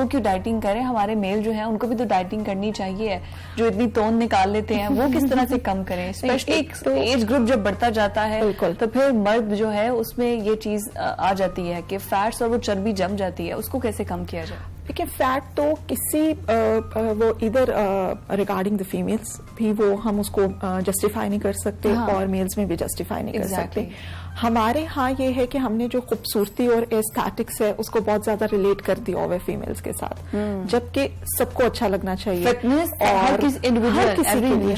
وہ کیوں ڈائٹنگ کریں, ہمارے میل جو ہیں ان کو بھی تو ڈائٹنگ کرنی چاہیے, جو اتنی توند نکال لیتے ہیں وہ کس طرح سے کم کریں, اسپیشلی ایج گروپ جب بڑھتا جاتا ہے تو پھر مرد جو ہے اس میں یہ چیز آ جاتی ہے کہ فیٹس اور وہ چربی جم جاتی ہے, اس کو کیسے کم کیا جائے؟ دیکھیں فیٹ تو کسی وہ ادھر ریگارڈنگ دا فیمیلس بھی وہ ہم اس کو جسٹیفائی نہیں کر سکتے اور میلز میں بھی جسٹیفائی نہیں کر سکتے. ہمارے ہاں یہ ہے کہ ہم نے جو خوبصورتی اور ایستھیٹکس ہے اس کو بہت زیادہ ریلیٹ کر دیا ہوا ہے فیمیلز کے ساتھ, جبکہ سب کو اچھا لگنا چاہیے اور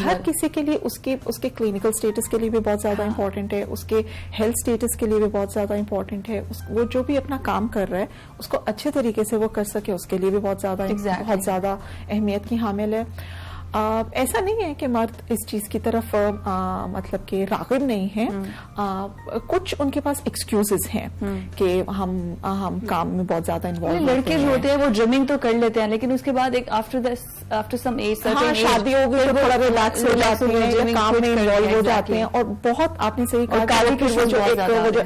ہر کسی کے لیے اس کے کلینکل اسٹیٹس کے لیے بھی بہت زیادہ امپورٹنٹ ہے, اس کے ہیلتھ اسٹیٹس کے لیے بھی بہت زیادہ امپورٹنٹ ہے, وہ جو بھی اپنا کام کر رہا ہے اس کو اچھے طریقے سے وہ کر سکے اس کے لیے بھی بہت زیادہ اہمیت کی حامل ہے. ایسا نہیں ہے کہ مرد اس چیز کی طرف مطلب کہ راغب نہیں ہے, کچھ ان کے پاس ایکسکیوزز ہیں کہ ہم کام میں بہت زیادہ انوالو لڑکے جو ہوتے ہیں وہ جمنگ تو کر لیتے ہیں لیکن اس کے بعد ایک آفٹر سم ایج شادی ہو گئی تو تھوڑا ریلیکس ہو جاتے ہیں, کام میں انوالو ہو جاتے ہیں, اور بہت آپ نے صحیح کہا وہ جو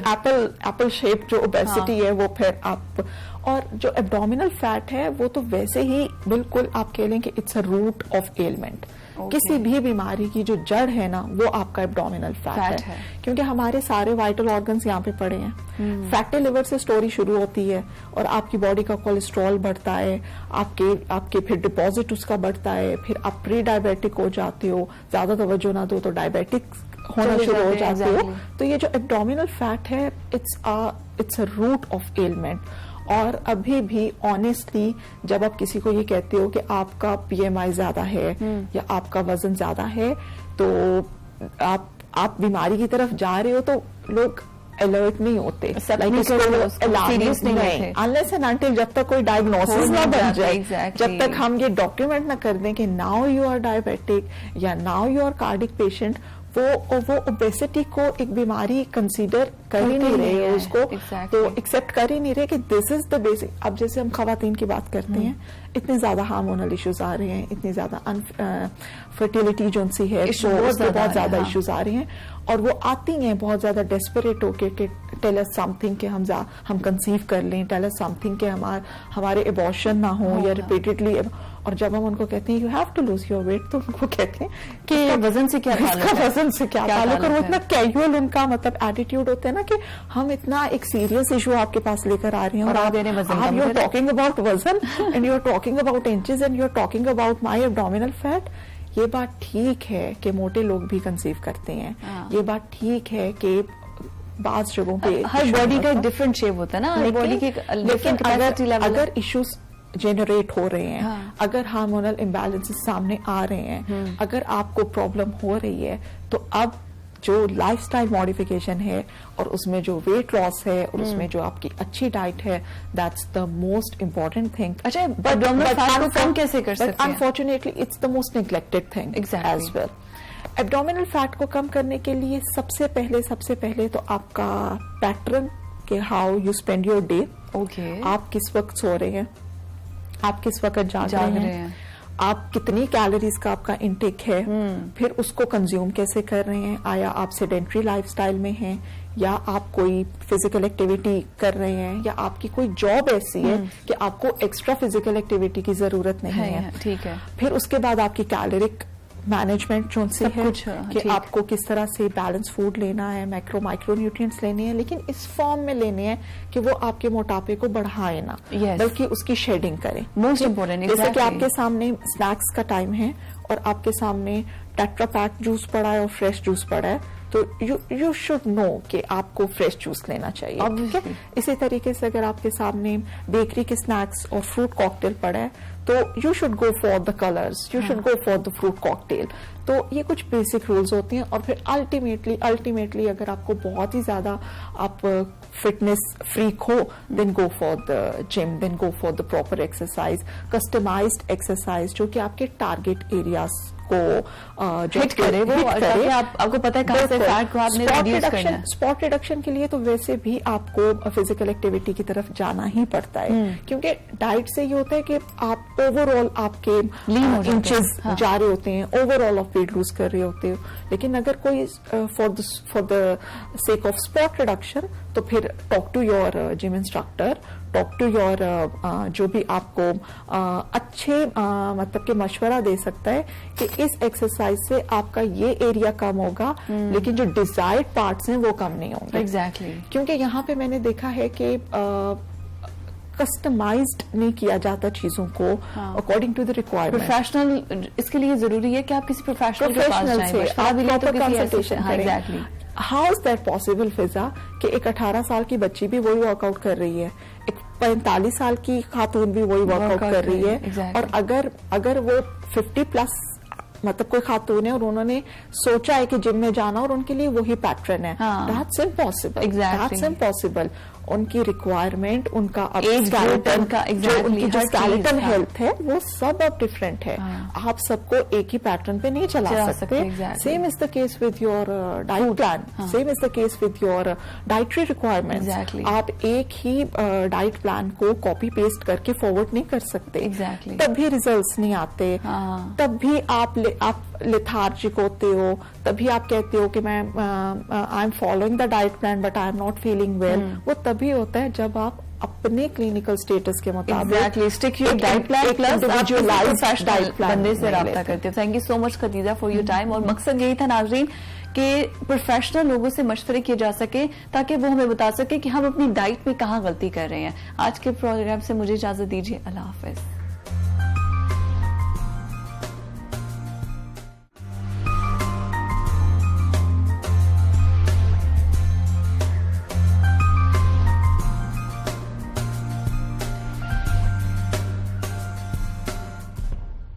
ایپل شیپ جو اوبیسٹی ہے وہ پھر آپ, اور جو ایبڈومینل فیٹ ہے وہ تو ویسے ہی بالکل آپ کہہ لیں کہ it's a root of element. کسی بھی بیماری کی جو جڑ ہے نا وہ آپ کا ایبڈومینل فیٹ ہے, کیونکہ ہمارے سارے وائٹل آرگنز یہاں پہ پڑے ہیں. فیٹی لیور سے سٹوری شروع ہوتی ہے اور آپ کی باڈی کا کولیسٹرول بڑھتا ہے, آپ کے پھر ڈپازٹ اس کا بڑھتا ہے, پھر آپ پری ڈائبیٹک ہو جاتے ہو, زیادہ توجہ نہ دو تو ڈائبیٹک ہونا شروع ہو جاتے ہو. تو یہ جو ایبڈومینل فیٹ ہے it's a root of element. اور ابھی بھی آنیسٹلی جب آپ کسی کو یہ کہتے ہو کہ آپ کا پی ایم آئی زیادہ ہے یا آپ کا وزن زیادہ ہے تو آپ بیماری کی طرف جا رہے ہو تو لوگ الرٹ نہیں ہوتے, unless and until جب تک کوئی ڈائگنوسس نہ بن جائے, جب تک ہم یہ ڈاکیومنٹ نہ کر دیں کہ ناؤ یو آر ڈائبیٹک یا now you are cardiac patient, وہ اوبیسٹی کو ایک بیماری کنسیڈر کر ہی نہیں رہے, اس کو تو ایکسپٹ کر ہی نہیں رہے کہ دس از دا بیسک. اب جیسے ہم خواتین کی بات کرتے ہیں, اتنے زیادہ ہارمونل ایشوز آ رہے ہیں, اتنی زیادہ فرٹیلٹی جو ان سی ہے بہت زیادہ ایشوز آ رہے ہیں, اور وہ آتی ہیں بہت زیادہ ڈیسپریٹ ہو کے کہ ٹیل اس سم تھنگ کہ ہم کنسیو کر لیں, ٹیل اس سم تھنگ کہ ہمارے ایبورشن نہ ہو یا ریپیٹڈلی. اور جب ہم ان کو کہتے ہیں you have to lose your weight تو ان کو کہتے ہیں کہ وزن سے کیا تعلق, اور وہ اتنا کیجول ان کا مطلب ایٹیٹیوڈ ہوتا ہے نا کہ ہم اتنا ایک سیریس ایشو آپ کے پاس لے کر آ رہے ہیں, اور آپ یو آر ٹاکنگ اباؤٹ وزن and you are talking about inches and you are talking about my abdominal fat. یہ بات ٹھیک ہے کہ موٹے لوگ بھی کنسیو کرتے ہیں, یہ بات ٹھیک ہے کہ بعض جگہوں پہ ہر باڈی کا ایک ڈفرینٹ شیپ ہوتا ہے نا, ہر باڈی کی اگر ایشوز جنریٹ ہو رہے ہیں, اگر ہارمونل امبیلنس سامنے آ رہے ہیں, اگر آپ کو پرابلم ہو رہی ہے, تو اب جو لائف سٹائل ماڈیفیکیشن ہے اور اس میں جو ویٹ لاس ہے اور اس میں جو آپ کی اچھی ڈائٹ ہے, that's the most important thing. اچھا فیٹ کو کم کیسے کر سکتے ہیں؟ Unfortunately it's the most neglected thing as well. Abdominal fat کو کم کرنے کے لیے سب سے پہلے تو آپ کا پیٹرن کہ how you spend your day, آپ کس وقت سو رہے ہیں, آپ کس وقت جاگ رہے ہیں, آپ کتنی کیلوریز کا آپ کا انٹیک ہے, پھر اس کو کنزیوم کیسے کر رہے ہیں, آیا آپ سیڈنٹری لائف سٹائل میں ہیں یا آپ کوئی فزیکل ایکٹیویٹی کر رہے ہیں, یا آپ کی کوئی جاب ایسی ہے کہ آپ کو ایکسٹرا فزیکل ایکٹیویٹی کی ضرورت نہیں ہے. ٹھیک ہے. پھر اس کے بعد آپ کی کیلورک مینجمنٹ جو سے ہے کہ آپ کو کس طرح سے بیلنس فوڈ لینا ہے, مائکرو نیوٹرینٹس لینے ہیں, لیکن اس فارم میں لینے ہیں کہ وہ آپ کے موٹاپے کو بڑھائے نہ, بلکہ اس کی شیڈنگ کریں. موسٹ امپورٹنٹ, جیسے کہ آپ کے سامنے اسنیکس کا ٹائم ہے اور آپ کے سامنے ٹیٹرا پیک جوس پڑا ہے اور فریش جوس پڑا ہے, تو یو شوڈ نو کہ آپ کو فریش جوس لینا چاہیے. اسی طریقے سے اگر آپ کے سامنے بیکری کے اسنیکس اور فروٹ کاکٹیل پڑا ہے تو you should go for the colours, you should go for the fruit cocktail. تو یہ کچھ بیسک رولز ہوتے ہیں. اور پھر الٹیمیٹلی اگر آپ کو بہت ہی زیادہ آپ فٹنس فریک ہو, then go for the gym, then go for the proper exercise, customized exercise جو کہ آپ کے ٹارگیٹ ایریاز کو ہٹ کرے, آپ کو پتا ہے. اسپاٹ ریڈکشن کے لیے تو ویسے بھی آپ کو فزیکل ایکٹیویٹی کی طرف جانا ہی پڑتا ہے, کیونکہ ڈائٹ سے یہ ہوتا ہے کہ آپ اوور آل آپ کے انچز جا رہے ہوتے ہیں, اوور آل آپ ویٹ لوز کر رہے ہوتے ہو. لیکن اگر کوئی for the sake of spot reduction تو پھر talk to your gym instructor, talk to your جو بھی آپ کو اچھے مطلب کہ مشورہ دے سکتا ہے کہ اس ایکسرسائز سے آپ کا یہ ایریا کم ہوگا لیکن جو ڈیزائرڈ پارٹس ہیں وہ کم نہیں ہوں گے. ایگزیکٹلی. کیونکہ یہاں پہ میں نے دیکھا ہے کہ کسٹمائزڈ نہیں کیا جاتا چیزوں کو according to the requirement. Professional اس کے لیے ضروری ہے کہ آپ کسی پروفیشنل کے پاس جائیں. ہاؤ از دیٹ پاسبل فضا کہ ایک 18 سال کی بچی بھی وہی ورک آؤٹ کر رہی ہے, ایک 45 سال کی خاتون بھی وہی ورک آؤٹ کر رہی ہے, اور اگر وہ 50+ مطلب کوئی خاتون ہے اور انہوں نے سوچا ہے کہ جم میں جانا اور ان کے لیے وہی پیٹرن ہے, دیٹس امپاسبل. That's impossible. ان کی ریکوائرمنٹ, ان کا اسکیلیٹل ہیلتھ ہے وہ سب اب ڈفرینٹ ہے. آپ سب کو ایک ہی پیٹرن پہ نہیں چلا سکتے. Same is the case with your diet plan, same is the case with your dietary requirement. آپ ایک ہی ڈائٹ پلان کو کاپی پیسٹ کر کے فارورڈ نہیں کر سکتے, تب بھی ریزلٹس نہیں آتے, تب بھی آپ لیتھارجک ہوتے ہو, تبھی آپ کہتے ہو کہ میں I am following the diet plan but I am not feeling well. وہ تبھی ہوتا ہے جب آپ اپنے کلینکل اسٹیٹس کے مطابق بندے سے رابطہ کرتے ہو. Thank you so much Khadija for your time. اور مقصد یہی تھا ناظرین کہ پروفیشنل لوگوں سے مشورے کیے جا سکے تاکہ وہ ہمیں بتا سکے کہ ہم اپنی ڈائٹ میں کہاں غلطی کر رہے ہیں. آج کے پروگرام سے مجھے اجازت دیجیے. اللہ حافظ.